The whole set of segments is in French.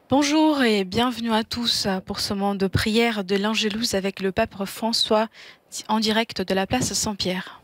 Bonjour et bienvenue à tous pour ce moment de prière de l'Angélus avec le pape François en direct de la place Saint-Pierre.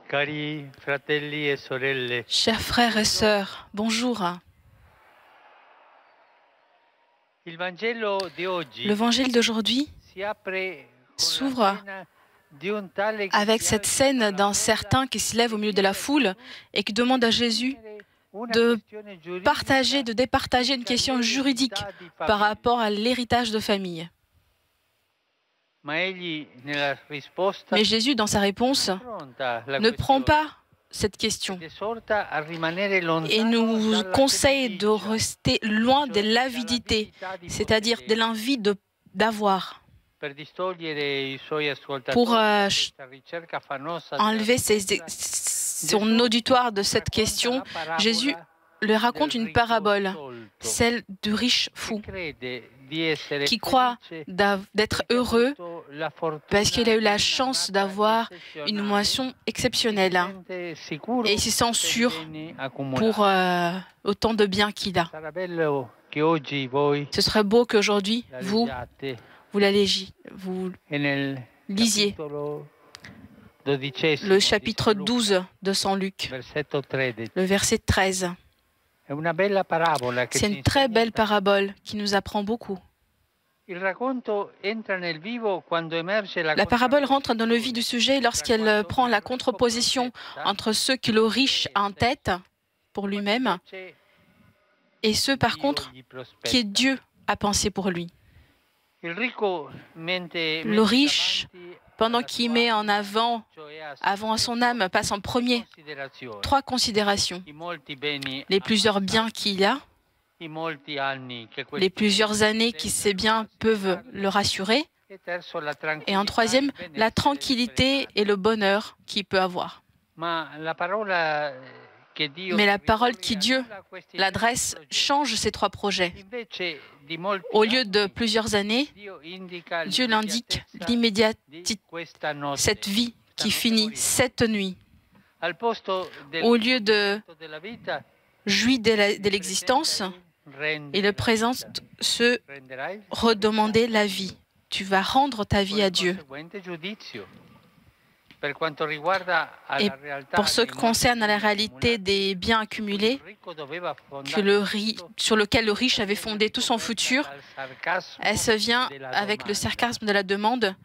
Cari fratelli e sorelle, Chers frères et sœurs, bonjour. il Vangelo di oggi L'évangile d'aujourd'hui si apre con la s'ouvre scena di un tale che avec si cette alza scène dalla d'un folla certain qui se lève e au milieu de la chiede a foule Gesù et qui di demande à Jésus dirimere una de questione giuridica de départager une question circa juridique l'eredità di par rapport famiglia. à l'héritage de famille. Ma egli nella risposta Mais Jésus, dans sa non réponse, affronta la ne prend questione pas cette question ed esorta a rimanere et lontano nous dalla conseille de tenebriccia, rester loin de cioè l'avidité, dall'avidità di c'est-à-dire de possedere, l'envie d'avoir, per distogliere i suoi pour ascoltatori da questa ricerca affannosa della enlever risposta. son Gesù auditoire de cette racconta question. la Jésus parabola leur raconte del une ricco parabole, stolto celle du riche che fou, crede di essere qui croit felice d'être perché ha heureux avuto la parce qu'il fortuna a eu di la chance un'annata d'avoir une eccezionale moisson e si exceptionnelle sente et il sicuro se sent per i sûr beni pour accumulati. autant de biens qu'il a. Sarà bello che oggi voi Ce serait beau qu'aujourd'hui, la vous leggiate vous e nel lisiez capitolo le 12 di chapitre San Luca, 12 de Saint Luc, versetto 13. le verset 13. È una bella parabola che C'est ci une très insegna belle tanto. parabole qui nous apprend beaucoup. Il racconto entra nel vivo quando emerge la La parabole rentre dans le vif du contrapposizione sujet tra lorsqu'elle quanto prend il la ricco contreposition progetta entre ceux que le riche se a en tête stesso pour e quanto lui-même invece et ceux par Dio contre gli qui prospetta. Dieu a pensé pour lui. Il ricco mette Le riche, davanti pendant alla qu'il sua met en anima, avant, cioè a se avant à son âme, stesso, passe en tre premier considerazioni: trois considérations. i molti beni Les plusieurs biens amassati, qu'il a, i molti anni che les questi plusieurs beni années qui ces intendono biens peuvent le assicurargli, rassurer, e terzo la et en tranquillità e troisième, il la benessere tranquillité sfrenato. et le bonheur qu'il peut avoir. Ma la parola Mais la parole qui Dieu l'adresse change ces trois projets. Au lieu de plusieurs années, Dieu l'indique l'immédiatité, cette vie qui finit cette nuit. Au lieu de jouir de l'existence, il présente ce redemander la vie. Tu vas rendre ta vie à Dieu. Et pour ce qui concerne la réalité des biens accumulés, sur lequel le riche avait fondé tout son futur, elle se vient avec le sarcasme de la demande.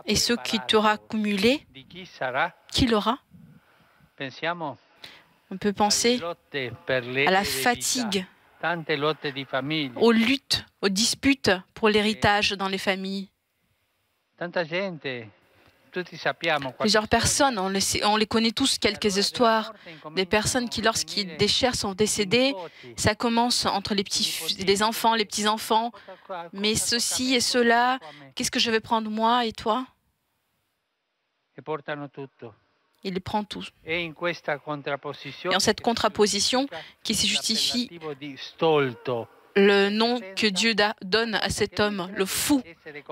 Et ce qui t'aura accumulé, qui l'aura? On peut penser à la fatigue, aux luttes, aux disputes pour l'héritage dans les familles. Plusieurs personnes, on les connaît tous, quelques histoires, des personnes qui, lorsqu'ils des chers sont décédés, ça commence entre les enfants, les petits-enfants, mais ceci et cela, qu'est-ce que je vais prendre moi et toi? Il les prend tous. Et en cette contraposition qui se justifie, le nom que Dieu donne à cet homme, le fou,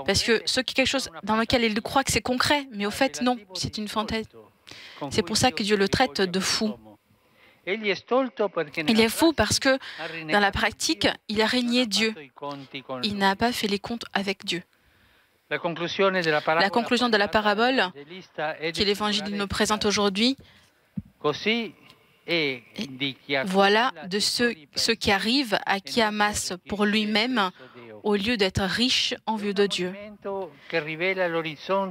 parce que ce qui est quelque chose dans lequel il croit que c'est concret, mais au fait non, c'est une fantaisie. C'est pour ça que Dieu le traite de fou. Il est fou parce que dans la pratique, il a régné Dieu. Il n'a pas fait les comptes avec Dieu. La conclusion de la parabole que l'Évangile nous présente aujourd'hui, voilà de ceux qui arrivent à qui amasse pour lui-même au lieu d'être riche en vue de Dieu.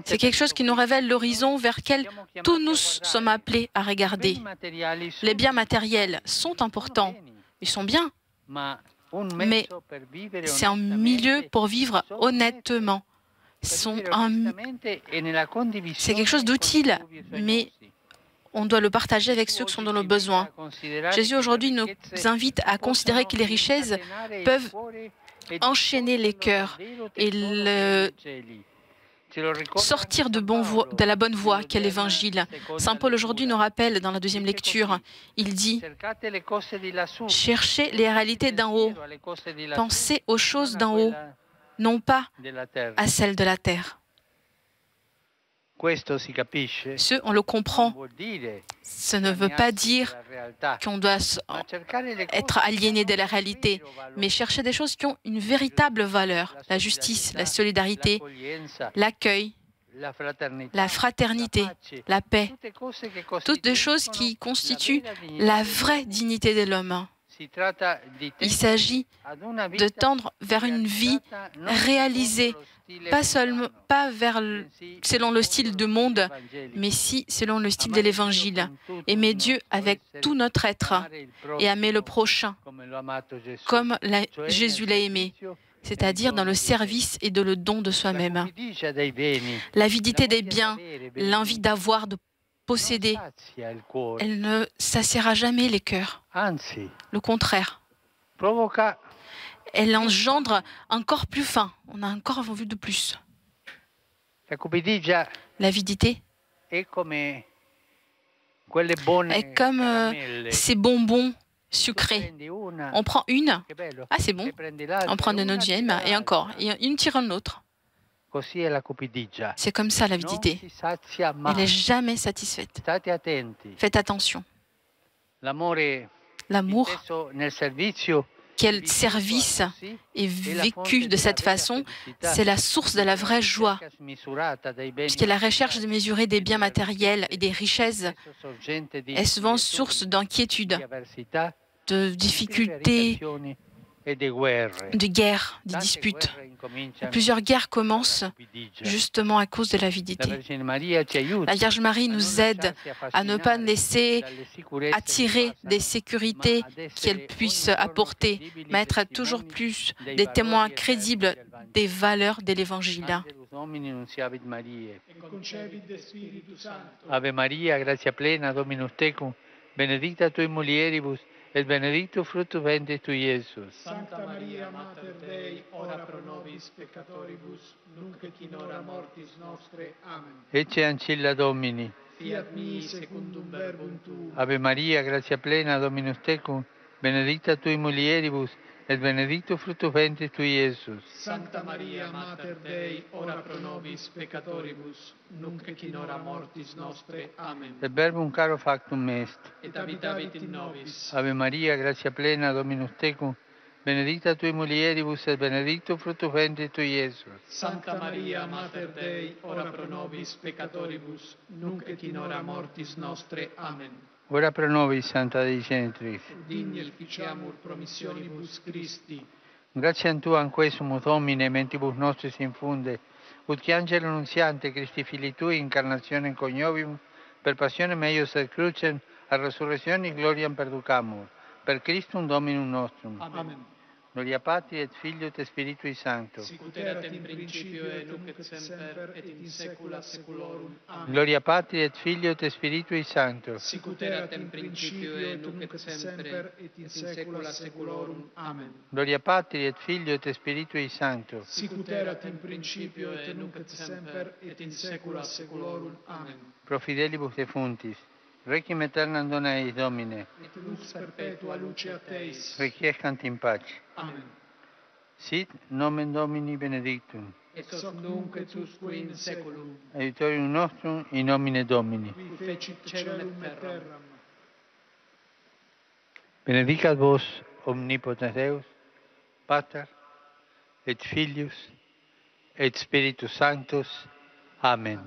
C'est quelque chose qui nous révèle l'horizon vers lequel tous nous sommes appelés à regarder. Les biens matériels sont importants, ils sont bien, mais c'est un milieu pour vivre honnêtement. C'est quelque chose d'utile, mais on doit le partager avec ceux qui sont dans le besoin. Jésus aujourd'hui nous invite à considérer que les richesses peuvent enchaîner les cœurs et sortir de la bonne voie qu'est l'Évangile. Saint Paul aujourd'hui nous rappelle dans la deuxième lecture, il dit « Cherchez les réalités d'en haut, pensez aux choses d'en haut, non pas à celles de la terre. » Ce, on le comprend. Ce ne veut pas dire qu'on doit être aliéné de la réalité, mais chercher des choses qui ont une véritable valeur. La justice, la solidarité, l'accueil, la fraternité, la paix. Toutes des choses qui constituent la vraie dignité de l'homme. Il s'agit de tendre vers une vie réalisée, pas selon le style du monde, mais si selon le style de l'Évangile. Aimer Dieu avec tout notre être et aimer le prochain comme Jésus l'a aimé, c'est-à-dire dans le service et dans le don de soi-même. L'avidité des biens, l'envie d'avoir, de posséder, elle ne saciera jamais les cœurs. Le contraire. Elle engendre encore plus faim. On a encore envie de plus. L'avidité est comme ces bonbons sucrés. On prend une, ah c'est bon, on prend une deuxième et encore, et une tire en l'autre. C'est comme ça l'avidité. Elle n'est jamais satisfaite. Faites attention. L'amour, quel service est vécu de cette façon, c'est la source de la vraie joie. Puisque la recherche de mesurer des biens matériels et des richesses est souvent source d'inquiétude, de difficultés, de guerres, de disputes. Plusieurs guerres commencent justement à cause de l'avidité. La Vierge Marie nous aide à ne pas laisser attirer des sécurités qu'elle puisse apporter, mais être toujours plus des témoins crédibles des valeurs de l'Évangile. Ave Maria, gratia plena, Dominus tecum, benedicta tui mulieribus, et benedictus fructus ventris tui, Iesus. Sancta Maria, Mater Dei, ora pro nobis peccatoribus, nunc et in hora mortis nostre. Amen. Ecce ancilla Domini. fiat mi secundum verbum tuum. Ave Maria, gratia plena, Dominus tecum, benedicta tui mulieribus, et benedictus fructus ventris tui, Iesus. Sancta Maria, Mater Dei, ora pro nobis peccatoribus, nunc et in hora mortis nostre. Amen. Et verbum caro factum est. Et habitavit in nobis. Ave Maria, gratia plena, Dominus tecum, benedicta tui mulieribus, et benedictus fructus ventris tui, Iesus. Santa Maria, Mater Dei, ora pro nobis peccatoribus, nunc et in hora mortis nostre. Amen. Ora pro nobis, Santa Dei Genitrix. Digne ficiamur promissionibus Christi. Gratiam Tuam quesumus Domine, mentibus nostris infunde, ut qui angelo nunziante Christi Filii Tui, incarnationem coniovimus, per passionem eius et crucem, a resurrectionem gloriam perducamur. Per Christum Dominum nostrum. Amen. Gloria Patri et Filio et Spiritui Sancto. Sicut erat in principio et nunc et semper et in saecula saeculorum. Amen. Gloria Patri et Filio et Spiritui Sancto. Sicut erat in principio et nunc et semper et in saecula saeculorum. Amen. Gloria Patri et Filio et Spiritui Sancto. Sicut erat in principio et nunc et semper et in saecula saeculorum. Amen. Pro fidelibus defuntis. Requiem aeternam dona eis Domine. Et lux perpetua luce Teis. Requiescant in pace. Amen. Sit nomen Domini benedictum. Et hoc nunc et usque in saeculum. Aiutorium nostrum in nomine Domini. Qui fecit caelum et terram. Benedicat vos omnipotens Deus, Pater et Filius et Spiritus Sanctus. Amen.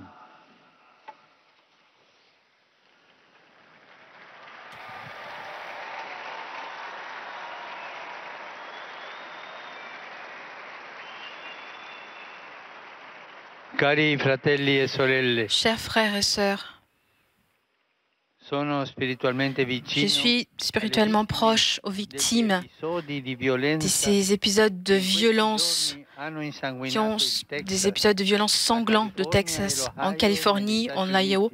Cari fratelli e sorelle, Chers frères et sœurs, sono spiritualmente je vicino suis spirituellement proche aux victimes episodi di de violenza ces épisodes de violence hanno qui insanguinato ont il Texas, des épisodes de violence sanglants de Texas, en Californie, en Ohio,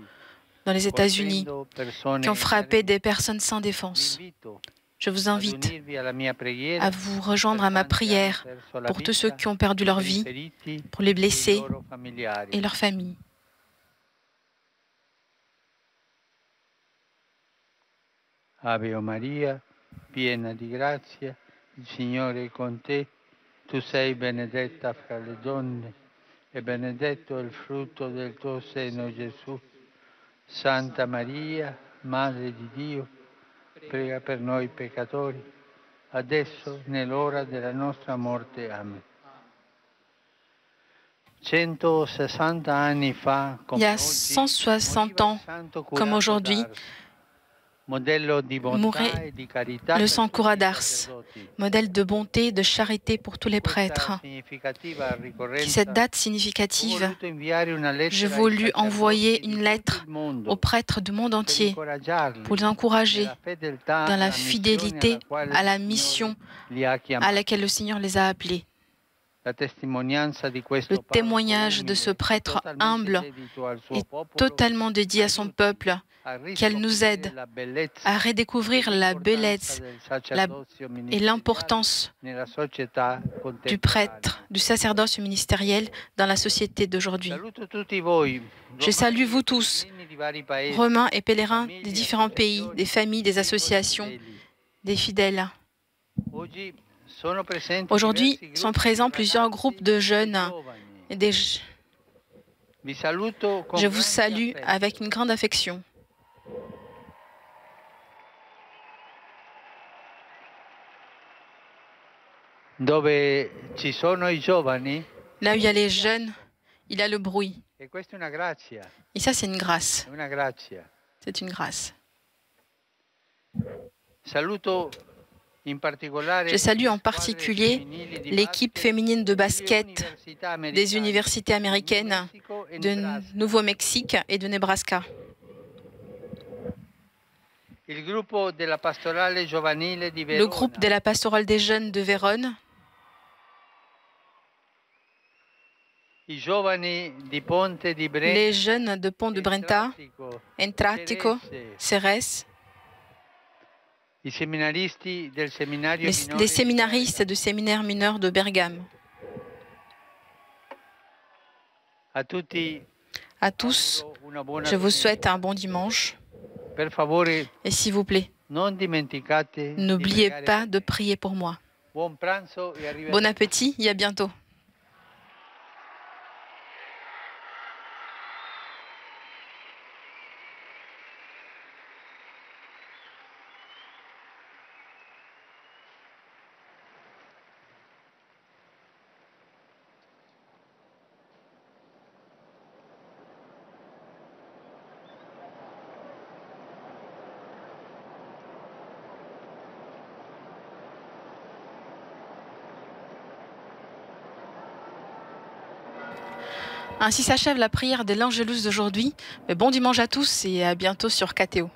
dans les États-Unis, colpendo persone qui ont frappé des personnes sans défense. invito Je vous ad invite unirvi alla mia preghiera à vous rejoindre à ma prière pour tous ceux qui ont perdu leur vie, pour les blessés et leurs familles. Ave Maria, piena di grazia, il Signore è con te. Tu sei benedetta fra le donne e benedetto è il frutto del tuo seno, Gesù. Santa Maria, Madre di Dio, prega per noi peccatori, adesso nell'ora della nostra morte. Amen. 160 anni fa, Il y a 160 ans, comme aujourd'hui, mourait le San Cura d'Ars, modèle de bonté et de charité pour tous les prêtres. Cette date significative, j'ai voulu envoyer une lettre aux prêtres du monde entier pour les encourager dans la fidélité à la mission à laquelle le Seigneur les a appelés. Le témoignage de ce prêtre humble est totalement dédié à son peuple, qu'elle nous aide à redécouvrir la bellezza et l'importance du prêtre, du sacerdoce ministériel dans la société d'aujourd'hui. Je salue vous tous, Romains et pèlerins des différents pays, des familles, des associations, des fidèles. Aujourd'hui sont présents plusieurs groupes de jeunes. Je vous salue avec une grande affection. Là où il y a les jeunes, il y a le bruit. Et ça, c'est une grâce. C'est une grâce. Je salue en particulier l'équipe féminine de basket des universités américaines de Nouveau-Mexique et de Nebraska. Le groupe de la pastorale des jeunes de Vérone. Les jeunes de Pont de Brenta, Entratico, Ceres. Les séminaristes du séminaire mineur de Bergame. À tous, je vous souhaite un bon dimanche. Et s'il vous plaît, n'oubliez pas de prier pour moi. Bon appétit et à bientôt. Ainsi s'achève la prière de l'Angélus d'aujourd'hui. Bon dimanche à tous et à bientôt sur KTO.